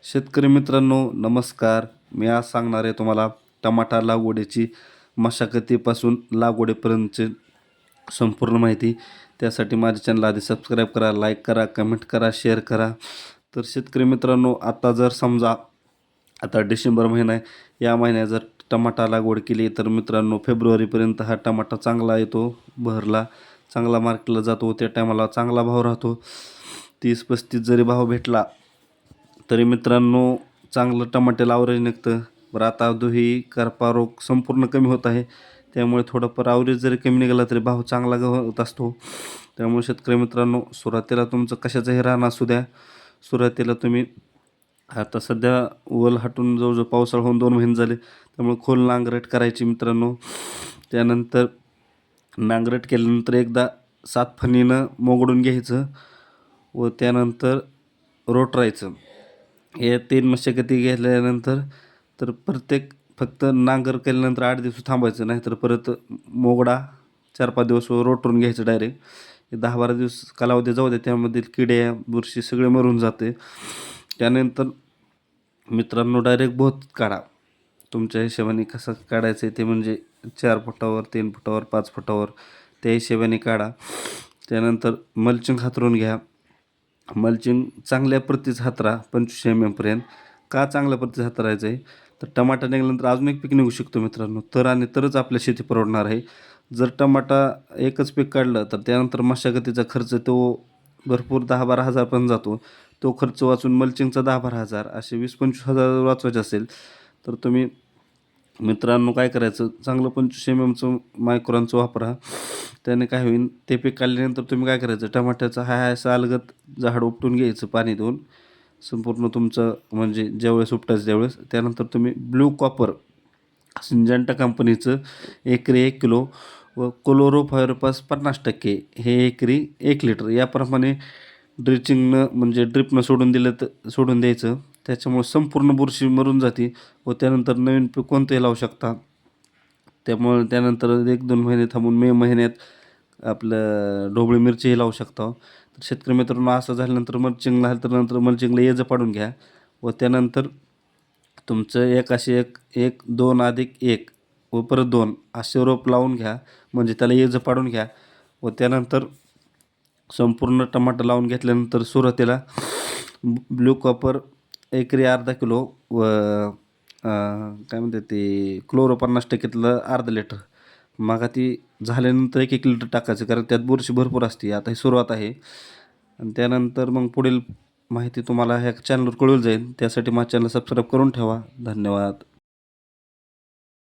शेतकरी मित्रांनो नमस्कार. मी आज सांगणार आहे तुम्हाला टमाटा लागवडीची मशागतीपासून लागवडीपर्यंतची संपूर्ण माहिती. त्यासाठी माझ्या चॅनल आधी सबस्क्राईब करा, लाईक करा, कमेंट करा, शेअर करा. तर शेतकरी मित्रांनो, आता जर समजा आता डिसेंबर महिना आहे, या महिन्यात जर टमाटा लागवड केली तर मित्रांनो फेब्रुवारीपर्यंत हा टमाटा चांगला येतो, बहरला, चांगला मार्केटला जातो. त्या टायमाला चांगला भाव राहतो. 30-35 जरी भाव भेटला तरी मित्रांनो चांगलं टमाट्याला आवरेज निघतं. बरं, आता दुही करपा रोग संपूर्ण कमी होत आहे, त्यामुळे थोडंफार आवरेज जरी कमी निघाला तरी भाव चांगला होत असतो. त्यामुळे शेतकरी मित्रांनो, सुरुवातीला तुमचं कशाचंही रान असू द्या, सुरुवातीला तुम्ही आता सध्या वल हटून जवळजवळ पावसाळा होऊन 2 महिने झाले, त्यामुळे खोल नांगरट करायची मित्रांनो. त्यानंतर नांगरट केल्यानंतर एकदा 7 फणीनं मोगडून घ्यायचं व त्यानंतर रोटरायचं. हे 3 मशागती घेतल्यानंतर तर फक्त नांगर केल्यानंतर 8 दिवस थांबायचं, नाहीतर परत मोगडा 4-5 दिवस रोटरून घ्यायचं डायरेक्ट. 10-12 दिवस कालावधी जाऊ दे, त्यामधील किडे बुरशी सगळे मरून जाते. त्यानंतर मित्रांनो डायरेक्ट बोत काढा. तुमच्या हिशोबाने कसं काढायचं आहे ते, म्हणजे 4 फुटावर, 3 फुटावर, 5 फुटावर त्या हिशोबाने काढा. त्यानंतर मल्चिंग हातरून घ्या. मल्चिंग चांगल्या प्रतीचं हातरा 25 पर्यंत. का चांगल्या प्रतीचं हातरायचं आहे, तर टमाटा निघाल्यानंतर अजून एक पीक निघू शकतो मित्रांनो, तरच आपल्या शेती परवडणार आहे. जर टमाटा एकच पीक काढलं तर त्यानंतर मशागतीचा खर्च तो भरपूर 10-12 हजारपर्यंत जातो. तो खर्च वाचून मल्चिंगचा 10-12 हजार असे 20-25 हजार वाचवायचे असेल तर तुम्ही मित्रांनो काय करायचं, चांगलं 25 मायक्रोनचं वापरा. त्याने काय होईल, ते पीक काढल्यानंतर तुम्ही काय करायचं, टमाट्याचं असं अलगद झाड उपटून घ्यायचं पाणी देऊन संपूर्ण तुमचं, म्हणजे ज्यावेळेस उपटायचं त्यावेळेस. त्यानंतर तुम्ही ब्ल्यू कॉपर सिंजंटा कंपनीचं एकरी 1 किलो व क्लोरोफायरपास 50% हे एकरी 1 लिटर याप्रमाणे ड्रिचिंगनं, म्हणजे ड्रिपनं सोडून द्यायचं. त्याच्यामुळे संपूर्ण बुरशी मरून जाते व त्यानंतर नवीन पीक कोणतंही लावू शकता. त्यामुळे त्यानंतर 1-2 महिने थांबून मे महिन्यात आपलं ढोबळी मिरचीही लावू शकता. तर शेतकरी मित्रांनो, असं झाल्यानंतर मल्चिंगला आलं तर नंतर मल्चिंगला येजं पाडून घ्या व त्यानंतर तुमचं एक 2+1 व परत 2 असे रोप लावून घ्या, म्हणजे त्याला येजं पाडून घ्या. व त्यानंतर संपूर्ण टमाटर लावून घेतल्यानंतर सुरुवातीला ब्ल्यू कॉपर एकरी अर्धा किलो व काय म्हणतात ते क्लोरो 50%तलं अर्धा लिटर. मग ती झाल्यानंतर 1-1 लिटर टाकायचं, कारण त्यात बुरशी भरपूर असते. आता ही सुरुवात आहे आणि त्यानंतर मग पुढील माहिती तुम्हाला ह्या चॅनलवर कळवली जाईल. त्यासाठी माझ्या चॅनल सबस्क्राईब करून ठेवा. धन्यवाद.